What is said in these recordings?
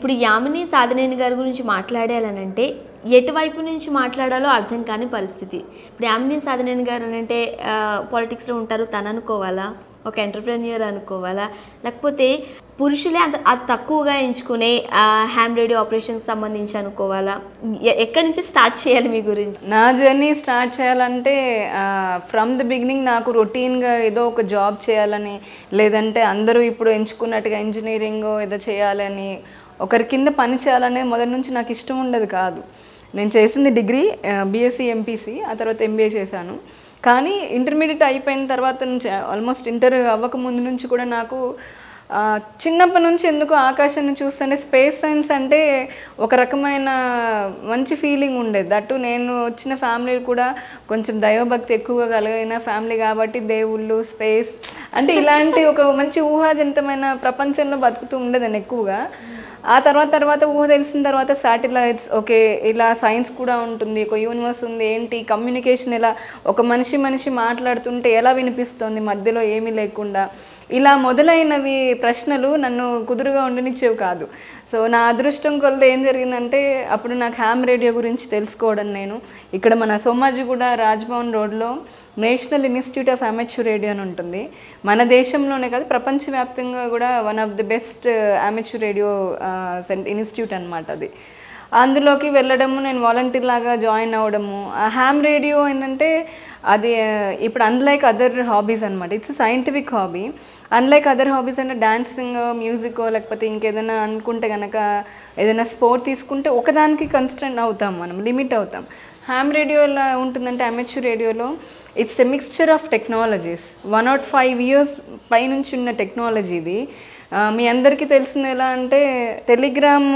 ఇప్పుడు యామిని సాధనేని గారి గురించి మాట్లాడాలనంటే ఎటువైపు నుంచి మాట్లాడాలో అర్థం కాని పరిస్థితి. ఇప్పుడు యామిని సాధనేని గారు అంటే పాలిటిక్స్లో ఉంటారు, తను అనుకోవాలా, ఒక ఎంటర్‌ప్రెన్యూర్ అనుకోవాలా, లేకపోతే పురుషులే అంత తక్కువగా ఎంచుకునే హ్యామ్ రేడియో ఆపరేషన్కి సంబంధించి అనుకోవాలా? ఎక్కడి నుంచి స్టార్ట్ చేయాలి మీ గురించి? నా జర్నీ స్టార్ట్ చేయాలంటే ఫ్రమ్ ది బిగినింగ్ నాకు రొటీన్గా ఏదో ఒక జాబ్ చేయాలని, లేదంటే అందరూ ఇప్పుడు ఎంచుకున్నట్టుగా ఇంజనీరింగ్ ఏదో చేయాలని, ఒకరి కింద పని చేయాలనే మొదటి నుంచి నాకు ఇష్టం ఉండదు కాదు. నేను చేసింది డిగ్రీ బీఎస్సీ ఎంపీసీ, ఆ తర్వాత ఎంబీఏ చేశాను. కానీ ఇంటర్మీడియట్ అయిపోయిన తర్వాత నుంచి ఆల్మోస్ట్ ఇంటర్ అవ్వక ముందు నుంచి కూడా నాకు చిన్నప్పటి నుంచి ఎందుకో ఆకాశాన్ని చూస్తుంటే స్పేస్ సైన్స్ అంటే ఒక రకమైన మంచి ఫీలింగ్ ఉండేది. దట్టు నేను వచ్చిన ఫ్యామిలీ కూడా కొంచెం దైవభక్తి ఎక్కువగా కలిగిన ఫ్యామిలీ కాబట్టి దేవుళ్ళు, స్పేస్ అంటే ఇలాంటి ఒక మంచి ఊహాజనితమైన ప్రపంచంలో బతుకుతూ ఉండేదాన్ని ఎక్కువగా. ఆ తర్వాత ఊహ తెలిసిన తర్వాత శాటిలైట్స్, ఓకే ఇలా సైన్స్ కూడా ఉంటుంది, ఒక యూనివర్స్ ఉంది, ఏంటి కమ్యూనికేషన్, ఇలా ఒక మనిషి మాట్లాడుతుంటే ఎలా వినిపిస్తుంది మధ్యలో ఏమీ లేకుండా, ఇలా మొదలైనవి ప్రశ్నలు నన్ను కుదురుగా ఉండనిచ్చేవి కాదు. సో నా అదృష్టం కొలది ఏం జరిగిందంటే అప్పుడు నాకు హ్యామ్ రేడియో గురించి తెలుసుకోవడం, నేను ఇక్కడ మన సోమాజిగూడ రాజ్భవన్ రోడ్లో national institute of amateur radio అని ఉంటుంది. మన దేశంలోనే కాదు ప్రపంచవ్యాప్తంగా కూడా one of the best amateur radio institute అనమాట అది. అందులోకి వెళ్ళడము, నేను వాలంటీర్ లాగా జాయిన్ అవ్వడము. ఆ హ్యామ్ రేడియో ఏంటంటే అది ఇప్పుడు అన్లైక్ అదర్ హాబీస్ అనమాట, it's scientific hobby. Unlike other hobbies అంటే డాన్సింగ్, మ్యూజిక్, లేకపోతే ఇంకేదైనా అనుకుంటే కనుక ఏదైనా స్పోర్ట్ తీసుకుంటే ఒకదానికి కన్స్టెంట్ అవుతాం, మనం లిమిట్ అవుతాం. హ్యామ్ రేడియో ఎలా ఉంటుందంటే అమెచ్యూర్ రేడియోలో it's a mixture of technologies. 105 years పైనుంచి ఉన్న టెక్నాలజీ ఇది. మీ అందరికీ తెలిసింది ఎలా అంటే టెలిగ్రామ్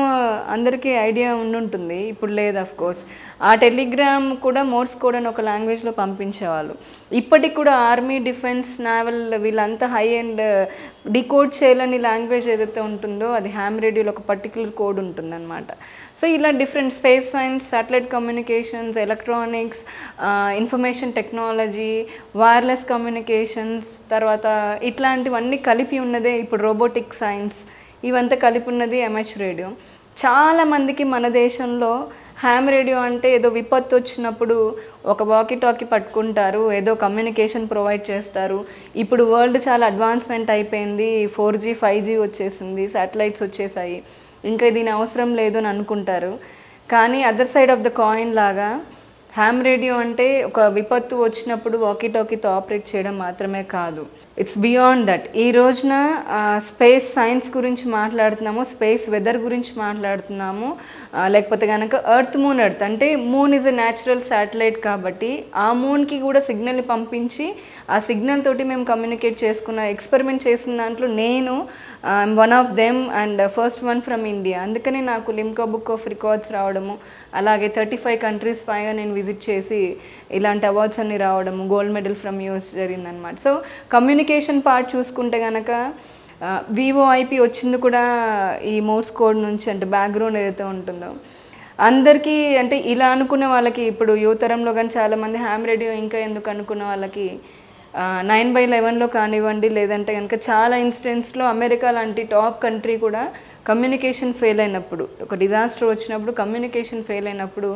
అందరికీ ఐడియా ఉండుంటుంది, ఇప్పుడు లేదు అఫ్ కోర్స్. ఆ టెలిగ్రామ్ కూడా మోర్స్ కోడ్ అని ఒక లాంగ్వేజ్లో పంపించేవాళ్ళు. ఇప్పటికి కూడా ఆర్మీ, డిఫెన్స్, నావల్ వీళ్ళంతా హై అండ్ డికోడ్ చేయాలని లాంగ్వేజ్ ఏదైతే ఉంటుందో అది హ్యామ్ రేడియోలో ఒక పర్టికులర్ కోడ్ ఉంటుందన్నమాట. సో ఇలా different space science, satellite communications, electronics, information technology, wireless communications, తర్వాత ఇట్లాంటివన్నీ కలిపి ఉన్నదే ఇప్పుడు రోబోటిక్ సైన్స్, ఇవంతా కలిపి ఉన్నది అమెచ్యూర్ రేడియో. చాలామందికి మన దేశంలో హ్యామ్ రేడియో అంటే ఏదో విపత్తు వచ్చినప్పుడు ఒక వాకీ టాకీ పట్టుకుంటారు, ఏదో కమ్యూనికేషన్ ప్రొవైడ్ చేస్తారు. ఇప్పుడు వరల్డ్ చాలా అడ్వాన్స్మెంట్ అయిపోయింది, 4G 5G వచ్చేసింది, శాటిలైట్స్ వచ్చేసాయి, ఇంకా దీని అవసరం లేదు అని అనుకుంటారు. కానీ other side of the coin లాగా హ్యామ్ రేడియో అంటే ఒక విపత్తు వచ్చినప్పుడు వాకీ టాకీతో ఆపరేట్ చేయడం మాత్రమే కాదు, ఇట్స్ బియాండ్ దట్. ఈ రోజున స్పేస్ సైన్స్ గురించి మాట్లాడుతున్నాము, స్పేస్ వెదర్ గురించి మాట్లాడుతున్నాము. లేకపోతే కనుక ఎర్త్, మూన్, ఎర్త్ అంటే moon is a natural satellite కాబట్టి ఆ మూన్కి కూడా సిగ్నల్ని పంపించి ఆ సిగ్నల్ తోటి మేము కమ్యూనికేట్ చేసుకున్న ఎక్స్పెరిమెంట్ చేసిన దాంట్లో నేను one of them and first one from India. అందుకని నాకు లిమ్కా బుక్ ఆఫ్ రికార్డ్స్ రావడము, అలాగే 35 countries పైగా నేను విజిట్ చేసి ఇలాంటి అవార్డ్స్ అన్ని రావడము, గోల్డ్ మెడల్ ఫ్రమ్ యూఎస్ జరిగిందనమాట. సో కమ్యూనికేషన్ పార్ట్ చూసుకుంటే కనుక VoIP వచ్చింది కూడా ఈ మోర్స్ కోడ్ నుంచి, అంటే బ్యాక్గ్రౌండ్ ఏదైతే ఉంటుందో అందరికీ. అంటే ఇలా అనుకునే వాళ్ళకి ఇప్పుడు యువతరంలో కానీ చాలామంది హ్యామ్ రేడియో ఇంకా ఎందుకు అనుకున్న వాళ్ళకి 9/11లో కానివ్వండి, లేదంటే కనుక చాలా ఇన్సిడెంట్స్లో అమెరికా లాంటి టాప్ కంట్రీ కూడా కమ్యూనికేషన్ ఫెయిల్ అయినప్పుడు, ఒక డిజాస్టర్ వచ్చినప్పుడు కమ్యూనికేషన్ ఫెయిల్ అయినప్పుడు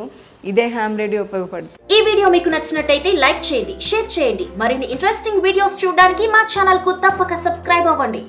ఇదే హ్యామ్ రేడియో ఉపయోగపడుతుంది. ఈ వీడియో మీకు నచ్చినట్టయితే లైక్ చేయండి, షేర్ చేయండి. మరిన్ని ఇంట్రెస్టింగ్ వీడియోస్ చూడడానికి మా ఛానల్ కు తప్పక సబ్స్క్రైబ్ అవ్వండి.